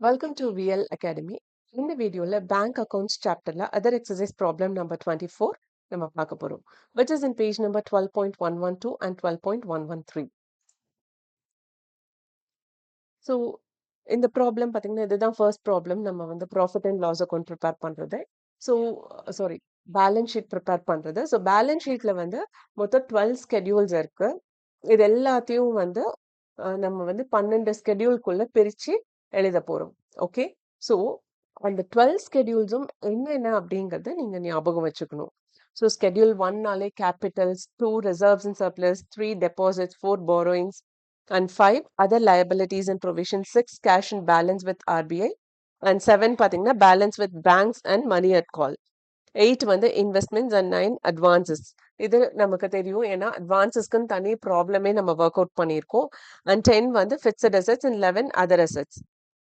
Welcome to VL Academy. இந்த வீடியோல bank accounts சாப்டர்ல அதர் எக்ஸசைஸ் ப்ராப்ளம் நம்பர் 24 நம்ம பார்க்க போறோம், which is in page number 12.112 and 12.113. So இந்த ப்ராப்ளம் பார்த்தீங்கன்னா இதுதான் ஃபர்ஸ்ட் ப்ராப்ளம். நம்ம வந்து profit and loss account prepare பண்றது. So sorry, balance sheet prepare பண்றது. ஸோ பேலன்ஸ் ஷீட்ல வந்து மொத்தம் 12 ஸ்கெடியூல்ஸ் இருக்கு. இது எல்லாத்தையும் வந்து நம்ம வந்து 12 ஸ்கெடியூல்குள்ள பிரிச்சு எழுத போறோம். ஓகே, ஸோ அந்த 12 ஸ்கெடியூல்ஸும் என்னென்ன அப்படிங்கறத நீங்க ஞாபகம் வச்சுக்கணும். ஸோ ஸ்கெடியூல் 1நாலே capitals, 2 reserves and surplus, 3 deposits, 4 borrowings and 5 other liabilities and provisions, 6 cash and balance with RBI and 7 பாத்தீங்கன்னா balance with banks and money at call, 8 வந்து இன்வெஸ்ட்மெண்ட்ஸ் அண்ட் 9 அட்வான்சஸ். இது நமக்கு தெரியும், ஏன்னா அட்வான்சஸ்க்குன்னு தனி ப்ராப்ளமே நம்ம ஒர்க் அவுட் பண்ணியிருக்கோம். அண்ட் 10 வந்து fixed assets and 11 other assets.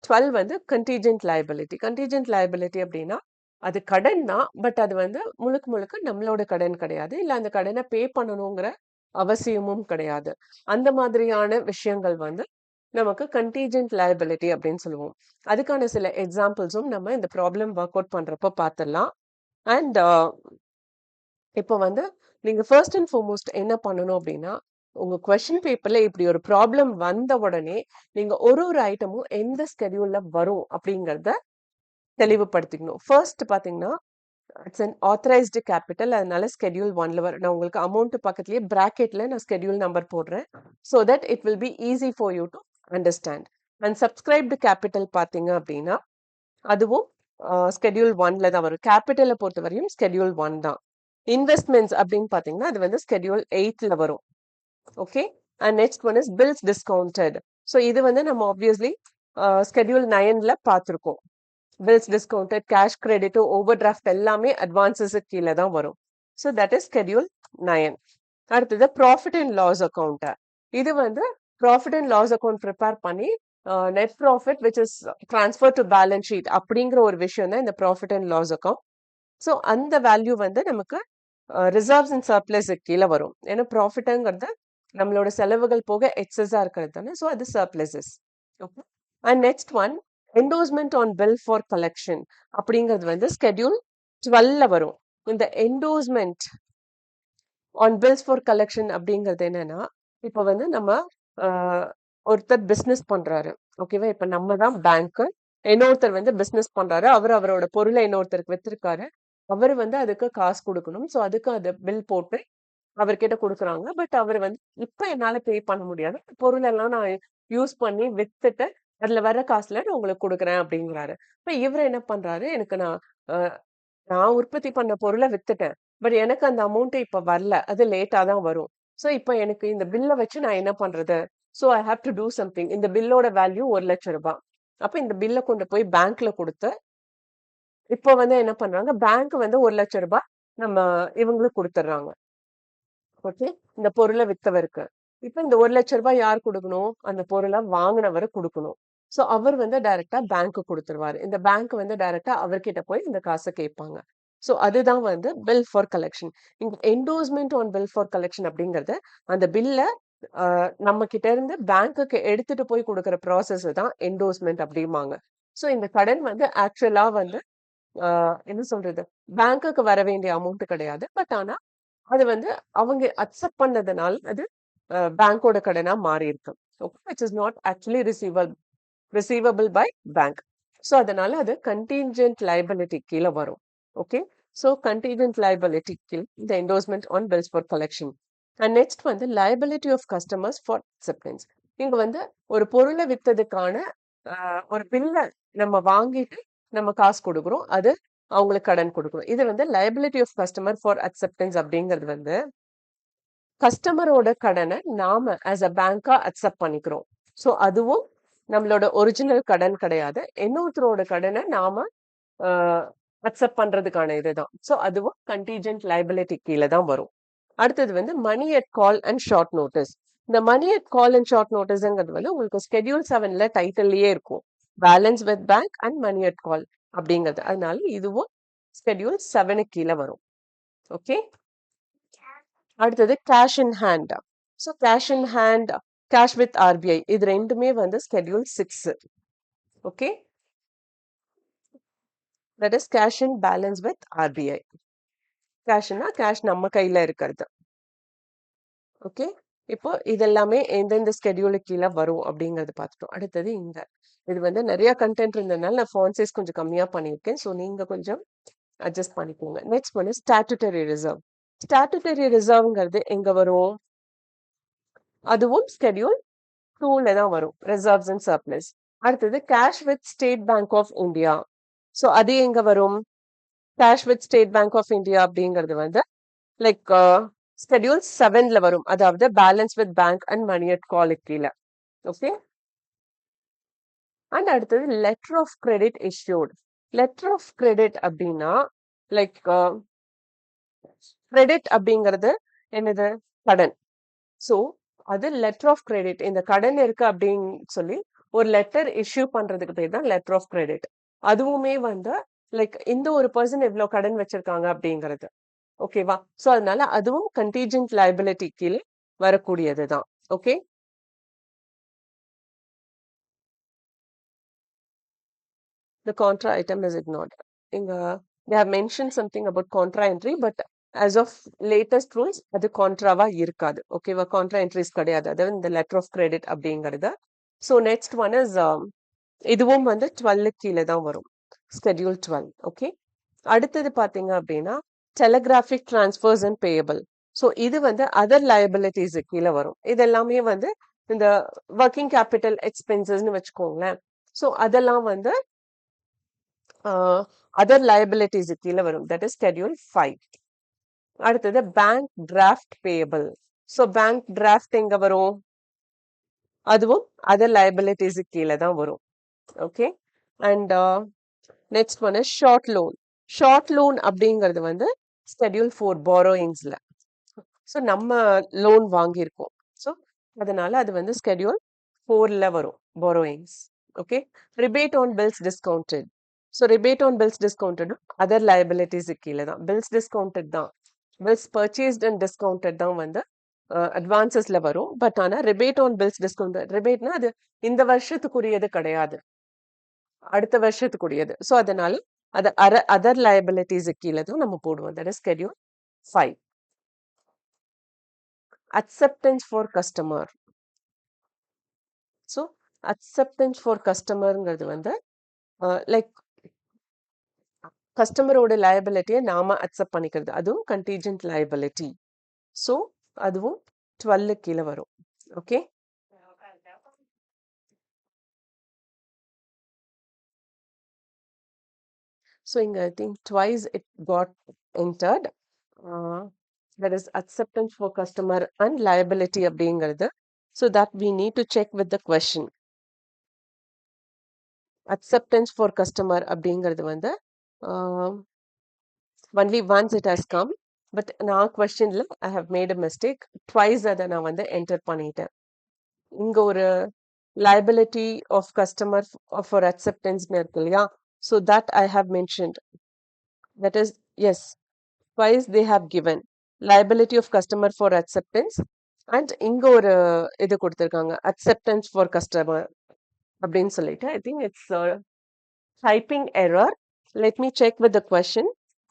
12 வந்து கண்டிஜென்ட் லைபிலிட்டி. கண்டிஜென்ட் லைபிலிட்டி அப்படின்னா அது கடன் தான், பட் அது வந்து முழுக்க முழுக்க நம்மளோட கடன் கிடையாது, இல்லை அந்த கடனை பே பண்ணணுங்கிற அவசியமும் கிடையாது. அந்த மாதிரியான விஷயங்கள் வந்து நமக்கு கண்டிஜென்ட் லைபிலிட்டி அப்படின்னு சொல்லுவோம். அதுக்கான சில எக்ஸாம்பிள்ஸும் நம்ம இந்த ப்ராப்ளம் ஒர்க் அவுட் பண்றப்ப பார்த்துடலாம். அண்ட் இப்போ வந்து நீங்க ஃபர்ஸ்ட் அண்ட் ஃபார்மோஸ்ட் என்ன பண்ணணும் அப்படின்னா, உங்க கொஸ்டின் பேப்பர்ல இப்படி ஒரு ப்ராப்ளம் வந்த உடனே நீங்க ஒரு ஒரு ஐட்டமும் எந்த ஸ்கெடியூல்ல வரும் அப்படிங்கறத தெளிவுபடுத்திக்கணும். ஃபர்ஸ்ட் பாத்தீங்கன்னா இட்ஸ் அன் ஆத்தரைஸ்டு கேபிட்டல், அதனால ஸ்கெடியூல் 1ல வரும். நான் உங்களுக்கு அமௌண்ட் பக்கத்துலயே பிராக்கெட்ல நான் ஸ்கெடியூல் நம்பர் போடுறேன், so that it will be easy for you to understand. And subscribed capital பாத்தீங்க அப்படின்னா அதுவும் ஸ்கெடியூல் 1ல தான் வரும். கேபிட்டலை பொறுத்த வரையும் ஸ்கெடியூல் 1 தான். இன்வெஸ்ட்மெண்ட்ஸ் அப்படின்னு பாத்தீங்கன்னா அது வந்து ஸ்கெடியூல் 8ல வரும். Okay, and next one is bills discounted. So இது வந்து நம்ம ஆப்வியஸ்லி ஸ்கெடியூல் 9ல பார்த்துருக்கோம். Bills discounted, cash credit, overdraft எல்லாமே அட்வான்சஸ் கீழே தான் வரும். So that is schedule 9. அடுத்தது ப்ராஃபிட் அண்ட் லாஸ் அக்கௌண்ட். இது வந்து profit and loss account prepare பண்ணி net profit which is transfer to balance sheet அப்படிங்கிற ஒரு விஷயம் தான் இந்த profit and loss account. So அந்த வேல்யூ வந்து நமக்கு ரிசர்வ்ஸ் அண்ட் சர்ப்ளஸ் கீழே வரும். ஏன்னா ப்ராஃபிட்டுங்கிறது நம்மளோட செலவுகள் போக எக்ஸஸா இருக்கிறது தானே, ஸோ அது surpluses. Okay, and next one endorsement on bill for collection அப்படிங்கிறது வந்து ஸ்கெடியூல் 12ல வரும். இந்த endorsement on bills for collection அப்படிங்கிறது என்னன்னா, இப்போ வந்து நம்ம ஒருத்தர் பிஸ்னஸ் பண்றாரு, ஓகேவா? இப்ப நம்ம தான் பேங்க், இன்னொருத்தர் வந்து பிஸ்னஸ் பண்றாரு, அவரோட பொருளை இன்னொருத்தருக்கு வித்திருக்காரு, அவர் வந்து அதுக்கு காசு கொடுக்கணும். ஸோ அதுக்கு அதை பில் போட்டு அவர்கிட்ட கொடுக்குறாங்க. பட் அவர் வந்து இப்ப என்னால பே பண்ண முடியாது, பொருள் எல்லாம் நான் யூஸ் பண்ணி வித்துட்டு அதுல வர காசுல நான் உங்களுக்கு கொடுக்குறேன் அப்படிங்கிறாரு. இப்ப இவர் என்ன பண்றாரு, எனக்கு நான் உற்பத்தி பண்ண பொருளை வித்துட்டேன், பட் எனக்கு அந்த அமௌண்ட் இப்ப வரல, அது லேட்டா தான் வரும். ஸோ இப்ப எனக்கு இந்த பில்லை வச்சு நான் என்ன பண்றது? So I have to do something. இந்த பில்லோட வேல்யூ 1,00,000 ரூபாய். அப்ப இந்த பில்லை கொண்டு போய் பேங்க்ல கொடுத்து இப்போ வந்து என்ன பண்றாங்க, பேங்க் வந்து 1,00,000 ரூபாய் நம்ம இவங்களுக்கு கொடுத்துட்றாங்க. ஓகே, இந்த பொருளை வித்தவருக்கு. இப்ப இந்த 1,00,000 ரூபாய் யார் கொடுக்கணும்? அந்த பொருளை வாங்கினவரை கொடுக்கணும். சோ அவர் வந்து டைரக்டா பேங்க்கு கொடுத்துருவாரு. இந்த பேங்க் வந்து டைரக்டா அவர்கிட்ட போய் இந்த காசை கேட்பாங்க. சோ அதுதான் வந்து பில் ஃபார் கலெக்ஷன். இங்க endorsement on bill for collection அப்படிங்கறது அந்த பில்ல நம்ம கிட்ட இருந்து பேங்க்குக்கு எடுத்துட்டு போய் கொடுக்குற ப்ராசஸ் தான் என்டோஸ்மெண்ட் அப்படிம்பாங்க. சோ இந்த கடன் வந்து ஆக்சுவலா வந்து என்ன சொல்றது, பேங்க்குக்கு வர வேண்டிய அமௌண்ட் கிடையாது. பட் ஆனா அது வந்து அவங்க அக்செப்ட் பண்ணதுனால அது பேங்கோட கடனா மாறி இருக்கு. Which is not actually receivable by bank. So அதனால அது கண்டிஞ்சென்ட் லைபிலிட்டி கீழே வரும். ஓகே, ஸோ கண்டிஞ்சென்ட் லைபிலிட்டி கீழே இந்த endorsement on bills for collection. And next வந்து liability of customers for acceptance. இங்க வந்து ஒரு பொருளை வித்ததுக்கான ஒரு பில்லை நம்ம வாங்கிட்டு நம்ம காசு கொடுக்குறோம், அது அவங்களுக்கு கடன் கொடுக்கணும். இது வந்து liability of customer for acceptance அப்படிங்கிறது வந்து கஸ்டமரோட கடனை நாம ஆஸ் அ பேங்கா அக்செப்ட் பண்ணிக்கிறோம். ஸோ அதுவும் நம்மளோட ஒரிஜினல் கடன் கிடையாது, இன்னொருத்தரோட கடனை நாம அக்செப்ட் பண்றதுக்கான இதுதான். ஸோ அதுவும் கண்டிஜென்ட் லைபிலிட்டி கீழே தான் வரும். அடுத்தது வந்து money at call and short notice. இந்த money at call and short நோட்டீஸ்ங்கிறது வந்து உங்களுக்கு ஸ்கெடியூல் 7ல டைட்டில்லயே இருக்கும், balance with bank and money at call அப்படிங்கிறது. அதனால இதுவும் ஸ்கெடியூல் 7க்கு கீழே வரும். ஓகே, அடுத்தது cash in hand. So cash in hand, cash with RBI, இது ரெண்டுமே வந்து schedule 6. Okay, that is cash and balance with RBI. கேஷ்னா கேஷ் நம்ம கையில இருக்கிறது. ஓகே, இப்போ இதெல்லாமே எந்தெந்த ஸ்கெடியூலுக்கு கீழே வரும் அப்படிங்கறது பார்த்துட்டோம். அடுத்தது இங்க இது வந்து நிறைய கண்டென்ட் இருந்ததுனால நான் ஃபாண்ட் சைஸ் கொஞ்சம் கம்மியா பண்ணியிருக்கேன். ஸோ நீங்க கொஞ்சம் அட்ஜஸ்ட் பண்ணிக்கோங்க. Next one statutory reserve. Statutory ரிசர்வ்ங்கிறது எங்க வரும்? அதுவும் ஸ்கெடியூல் 2ல தான் வரும், ரிசர்வ்ஸ் அண்ட் சர்ப்ளஸ். அடுத்தது cash with State Bank of India. So அது எங்க வரும்? Cash with State Bank of India அப்படிங்கிறது வந்து லைக் ஸ்கெடியூல் 7ல வரும், அதாவது balance with bank and money at call கீழே. ஓகே, அண்ட் அடுத்தது letter of credit issued. Letter of credit அப்படின்னா லைக் கிரெடிட் அப்படிங்கிறது என்னது? கடன். ஸோ அது லெட்டர் ஆஃப் கிரெடிட். இந்த கடன் இருக்கு அப்படின்னு சொல்லி ஒரு லெட்டர் இஷ்யூ பண்றதுக்கு பேர் தான் லெட்டர் ஆஃப் கிரெடிட். அதுவுமே வந்து லைக் இந்த ஒரு பர்சன் எவ்வளவு கடன் வச்சிருக்காங்க அப்படிங்கிறது. ஓகேவா? ஸோ அதனால அதுவும் கண்டிஜென்ட் லைபிலிட்டி கீழே வரக்கூடியது தான். Okay, the contra item is ignored. They have mentioned something about contra entry, but as of latest rules, அது கான்ட்ராவா இருக்காது. ஓகேவா? கான்ட்ரா என்ட்ரிஸ் கிடையாது. அதாவது இந்த லெட்டர் ஆஃப் கிரெடிட் அப்படிங்கிறது. ஸோ நெக்ஸ்ட் ஒன் இஸ் இதுவும் வந்து 12 கீழே தான் வரும், ஸ்கெடியூல் 12. ஓகே, அடுத்தது பாத்தீங்க அப்படின்னா telegraphic transfers and payable. So இது வந்து அதர் லயபிலிட்டிஸ் கீழே வரும். இது எல்லாமே வந்து இந்த ஒர்க்கிங் கேபிட்டல் எக்ஸ்பென்சஸ்னு வச்சுக்கோங்களேன். ஸோ அதெல்லாம் வந்து அதர் லயபிலிட்டிஸ் கீழே வரும், தட் இஸ் ஸ்கெடியூல் 5. அடுத்தது bank draft payable. So bank draft எங்க வரும்? அதுவும் அதர் லயபிலிட்டிஸ் கீழே தான் வரும். Okay, and next one is short loan. Short loan அப்படிங்கிறது வந்து ஸ்கெடியூல் 4 பாரோயிங்ஸ்ல. ஸோ நம்ம லோன் வாங்கியிருக்கோம், ஸோ அதனால அது வந்து ஸ்கெடியூல் 4ல வரும், borrowings. Okay, rebate on bills discounted. So rebate on bills discounted other liabilities கீழே தான். பில்ஸ் டிஸ்கவுண்டட் தான், பில்ஸ் பர்ச்சேஸ்ட் அண்ட் டிஸ்கவுண்டட் தான் வந்து அட்வான்சஸ்ல வரும். பட் ஆனா ரிபேட் ஆன் பில்ஸ் டிஸ்கவுண்டட், ரிபேட்னா அது இந்த வருஷத்துக்குரியது கிடையாது, அடுத்த வருஷத்துக்குரியது. ஸோ அதனால அது அதர் லயபிலிட்டிஸ் கீழே தான் நம்ம போடுவோம், that is schedule 5. Acceptances for customer. So acceptances for கஸ்டமர்ங்கிறது வந்து லைக் கஸ்டமரோட லயபிலிட்டியை நாம அக்செப்ட் பண்ணிக்கிறது, அதுவும் கண்டிஜென்ட் லயபிலிட்டி. ஸோ அதுவும் 12 கீழே வரும். ஓகே, ஸோ இங்க I think twice it got entered. that is acceptance for customer and liability அப்படிங்கிறது. So that we need to check with the question. Acceptance for customer அப்படிங்கிறது வந்து only once it has come, but நான் questionல I have made a mistake. Twice அதை நான் வந்து enter பண்ணிட்டேன். இங்க ஒரு liability of customer for acceptance இருக்கு இல்லையா? So that I have mentioned. That is, yes, twice they have given liability of customer for acceptance and இங்க ஒரு இது கொடுத்திருக்காங்க, acceptance for customer அப்படின்னு சொல்லிட்டு. I think it's typing error. Let me check with the question.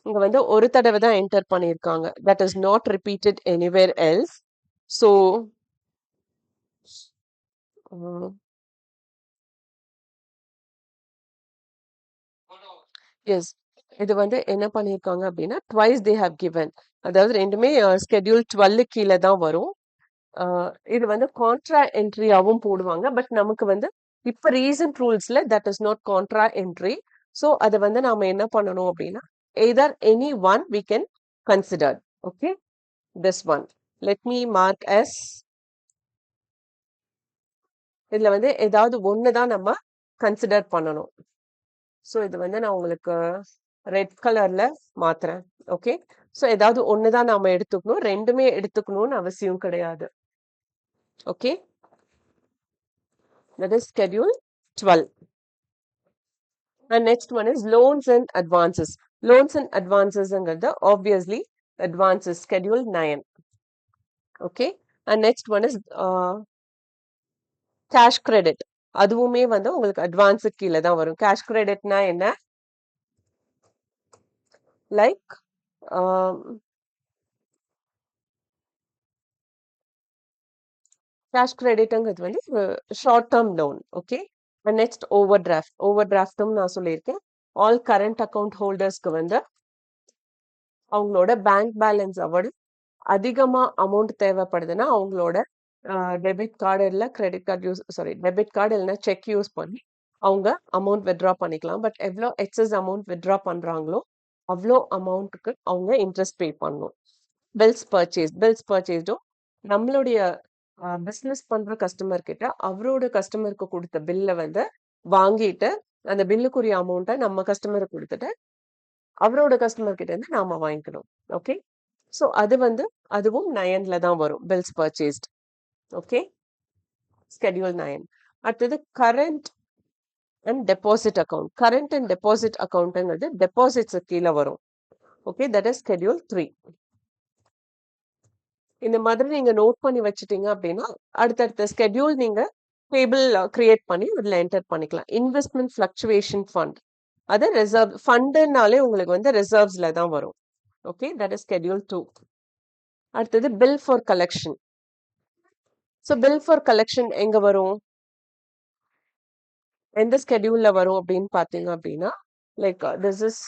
இங்க வந்து ஒரு தடவை தான் என்டர் பண்ணியிருக்காங்க, that is not repeated anywhere else. So yes, இது வந்து என்ன பண்ணியிருக்காங்க அப்படின்னா twice they have given, அதாவது ரெண்டுமே ஸ்கெடியூல் 12 கீழே தான் வரும். இது வந்து கான்ட்ரா என்ட்ரியாவும் போடுவாங்க, பட் நமக்கு வந்து இப்ப ரீசன்ட் ரூல்ஸ்ல that is not contra entry. So அதை வந்து நாம என்ன பண்ணணும் அப்படின்னா either any one we can consider. Okay, this one let me mark as. இதுல வந்து ஏதாவது ஒண்ணுதான் நம்ம கன்சிடர் பண்ணணும். ஸோ இது வந்து நான் உங்களுக்கு ரெட் கலர்ல மாத்துறேன். ஓகே, ஸோ ஏதாவது ஒண்ணுதான் நாம எடுத்துக்கணும், ரெண்டுமே எடுத்துக்கணும்னு அவசியம் கிடையாது. Okay, that is schedule 12. And next one is loans and advances. Loans and advances ங்கிறது obviously advances, schedule 9. Okay, and next one is cash credit. அதுவுமே வந்து உங்களுக்கு அட்வான்ஸு கீழே தான் வரும். கேஷ் கிரெடிட்னா என்ன? லைக் கேஷ் கிரெடிட்ங்கிறது வந்து short term loan. Okay. Next overdraft. ஓவர் டிராஃப்ட்டும் நான் சொல்லியிருக்கேன். ஆல் கரண்ட் அக்கவுண்ட் ஹோல்டர்ஸ்க்கு வந்து அவங்களோட பேங்க் பேலன்ஸ் விட அதிகமா அமௌண்ட் தேவைப்படுதுன்னா அவங்களோட டெபிட் கார்டு இல்லை கிரெடிட் கார்டு டெபிட் கார்டு இல்லைன்னா செக் யூஸ் பண்ணி அவங்க அமௌண்ட் வித்ட்ரா பண்ணிக்கலாம். பட் எவ்வளோ எக்ஸஸ் அமௌண்ட் வித்ட்ரா பண்றாங்களோ அவ்வளோ அமௌண்ட்டுக்கு அவங்க இன்ட்ரெஸ்ட் பே பண்ணணும். பில்ஸ் பர்ச்சேஸ்டும் நம்மளுடைய பிஸ்னஸ் பண்ற கஸ்டமர் கிட்ட அவரோட கஸ்டமருக்கு கொடுத்த பில்லை வந்து வாங்கிட்டு அந்த பில்லுக்குரிய அமௌண்ட்டை நம்ம கஸ்டமருக்கு கொடுத்துட்டு அவரோட கஸ்டமர் கிட்ட இருந்து நாம வாங்கிக்கணும். ஓகே. ஸோ அது வந்து அதுவும் 9ல தான் வரும், பில்ஸ் பர்ச்சேஸ்ட். ஓகே. ஸ்கெடியூல் 9. அடுத்தது current and deposit account. Current and deposit அக்கௌண்ட்ங்கிறது டெபாசிட்ஸ் கீழே வரும். ஓகே. That is schedule 3. இந்த மாதிரி நீங்க நோட் பண்ணி வச்சுட்டீங்க அப்படின்னா அடுத்தடுத்த ஸ்கெடியூல் நீங்க டேபிள் கிரியேட் பண்ணி அதுல என்டர் பண்ணிக்கலாம். இன்வெஸ்ட்மெண்ட் ஃபிளக்சுவேஷன் ஃபண்ட், அது ரிசர்வ் ஃபண்டுனாலே உங்களுக்கு வந்து ரிசர்வ்ஸ்ல தான் வரும். ஓகே. That is schedule 2. அடுத்தது bill for collection. So bill for collection எங்க வரும், எந்த ஸ்கெடியூல்ல வரும் அப்படின்னு பாத்தீங்க அப்படின்னா like this is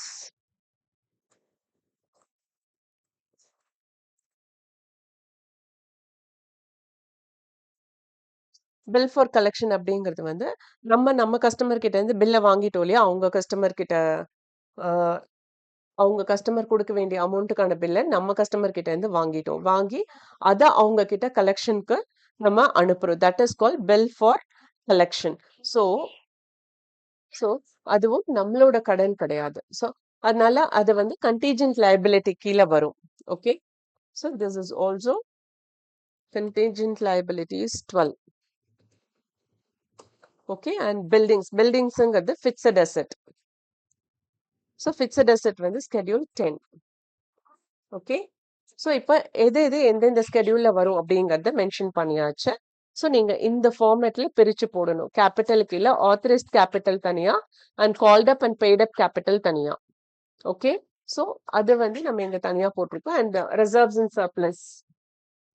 bill for collection அப்படிங்கிறது வந்து நம்ம கஸ்டமர் கிட்ட இருந்து பில்லை வாங்கிட்டோம் இல்லையா, அவங்க கஸ்டமர் கொடுக்க வேண்டிய அமௌண்ட்டுக்கான பில்லை நம்ம கஸ்டமர் கிட்ட இருந்து வாங்கி அதை அவங்க கிட்ட கலெக்ஷனுக்கு நம்ம அனுப்புறோம். That is call bill for collection. So so அதுவும் நம்மளோட கடன் கிடையாது. ஸோ அதனால அது வந்து கண்டிஜென்ட் லைபிலிட்டி கீழே வரும். Okay. So this is also contingent liabilities 12. Okay. And பில்டிங்ஸ்ங்கிறது fixed asset. So fixed asset வந்து ஸ்கெடியூல் 10. ஓகே. ஸோ இப்போ எது எந்தெந்த ஸ்கெடியூல்ல வரும் அப்படிங்கறத மென்ஷன் பண்ணியாச்சு. ஸோ நீங்க இந்த ஃபார்மேட்ல பிரிச்சு போடணும். கேபிட்டலுக்கு இல்ல ஆத்தரைஸ்ட் கேபிட்டல் தனியா and called up and paid up capital தனியா. ஓகே. ஸோ அது வந்து நம்ம இங்க தனியா போட்டிருக்கோம். And reserves and surplus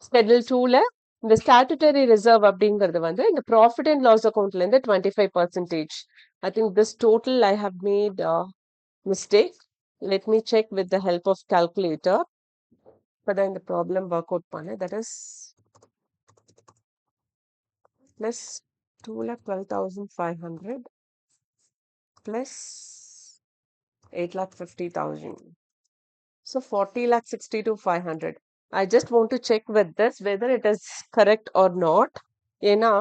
schedule 2ல இந்த ஸ்டாட்டுட்டரி ரிசர்வ் அப்படிங்கிறது வந்து இந்த ப்ராஃபிட் அண்ட் லாஸ் அக்கௌண்ட்ல இருந்து 25%. I think this total I have made mistake. Let me check with the help of calculator. இப்பதான் இந்த ப்ராப்ளம் ஒர்க் அவுட் பண்ணேன். That is plus 2,12,500 plus 8,50,000. So 40,62,500. I just want to check with this whether it is correct or not. ஏன்னா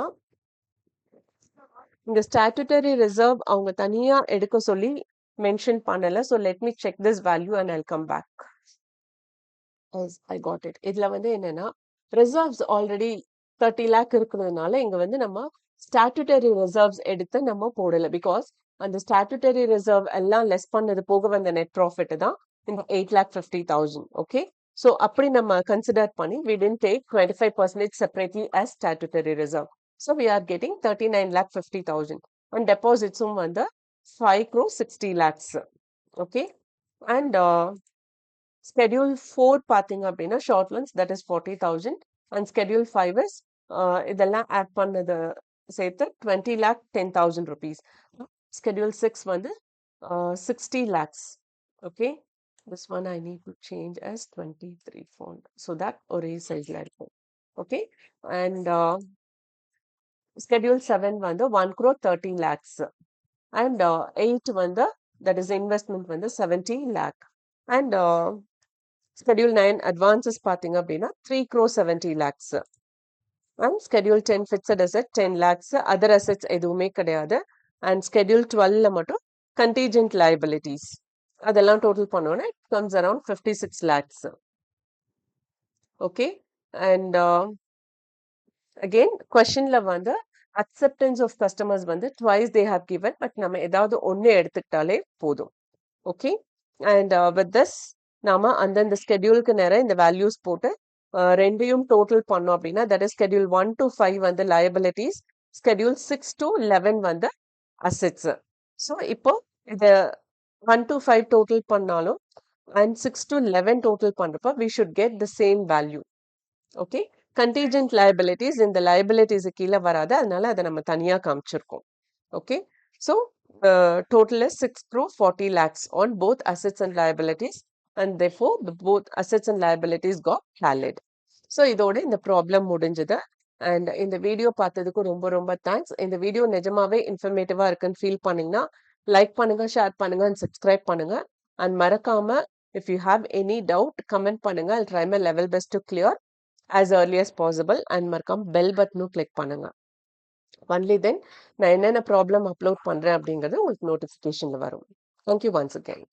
இந்த statutory reserve அவங்க தனியா எடுக்க சொல்லி mention பண்ணல. So let me check this value and I'll come back. I got it. இதுல வந்து என்னன்னா ரிசர்வ்ஸ் ஆல்ரெடி 30 lakh இருக்கிறதுனால இங்க வந்து நம்ம ஸ்டாட்டுட்டரி ரிசர்வ்ஸ் எடுத்து நம்ம போடல. பிகாஸ் அந்த ஸ்டாட்டுட்டரி ரிசர்வ் எல்லாம் லெஸ் பண்ணது போக வந்த நெட் ப்ராஃபிட் தான் இந்த 8,50,000. ஓகே. ஸோ அப்படி நம்ம கன்சிடர் பண்ணி we didn't take 25% separately as statutory reserve. So we are getting 39,50,000. And depositsum வந்து 5,60 lakhs. Okay. And schedule 4 பாத்தீங்க அப்படின்னா short loans that is 40,000. And schedule 5 is இதெல்லாம் ஆட் பண்ணது சேர்த்து 20,10,000 rupees. schedule 6 வந்து 60 lakhs. Okay. This one I need to change as 23 font so that ஒரே சைஸ்ல இருக்கும். Okay. And schedule 7 வந்து 1,30 lakhs. And 8 வந்து that is investment வந்து 70 lakh. And schedule 9 advances பாத்தீங்க அப்படின்னா 3,70 lakhs. And schedule 10 fixed asset 10 lakhs. Other assets எதுவுமே கிடையாது. And schedule 12ல மட்டும் contingent liabilities அதெல்லாம் total பண்ணோன்னா it comes around 56 lakhs. Okay. And again questionல வந்து acceptance of customers வந்து twice they have given, but நம்ம ஏதாவது ஒண்ணு எடுத்துக்கிட்டாலே போதும். Okay. And with this நாம அந்தந்த ஸ்கெடியூலுக்கு நேரம் இந்த வேல்யூஸ் போட்டு ரெண்டையும் டோட்டல் பண்ணோம் அப்படின்னா தட் இஸ் schedule 1 to 5 வந்து liabilities, schedule 6 to 11 வந்து assets. ஸோ இப்போ இது 1 to 5 டோட்டல் பண்ணாலும் and 6 to 11 total பண்றப்ப we should get the same value. Okay. Contingent liabilities இந்த liabilities கீழ வராது. அதனால அத நம்ம தனியா காமிச்சிருக்கோம். Okay. So total is 6 crore 40 lakhs on both assets and liabilities, and therefore both assets and liabilities got tallied. So இதோட இந்த ப்ராப்ளம் முடிஞ்சது. அண்ட் இந்த வீடியோ பார்த்ததுக்கு ரொம்ப ரொம்ப தேங்க்ஸ். இந்த வீடியோ நிஜமாவே இன்ஃபர்மேட்டிவா இருக்குன்னு ஃபீல் பண்ணீங்கன்னா லைக் பண்ணுங்க, ஷேர் பண்ணுங்க அண்ட் சப்ஸ்கிரைப் பண்ணுங்க. அண்ட் மறக்காம if you have any doubt comment பண்ணுங்க. I'll try my level best to clear as early as possible. And மறக்காம பெல் பட்டனும் கிளிக் பண்ணுங்க. ஒன்லி தென் நான் என்னென்ன ப்ராப்ளம் அப்லோட் பண்றேன் அப்படிங்கிறது உங்களுக்கு நோட்டிஃபிகேஷன்ல வரும். Thank you once again.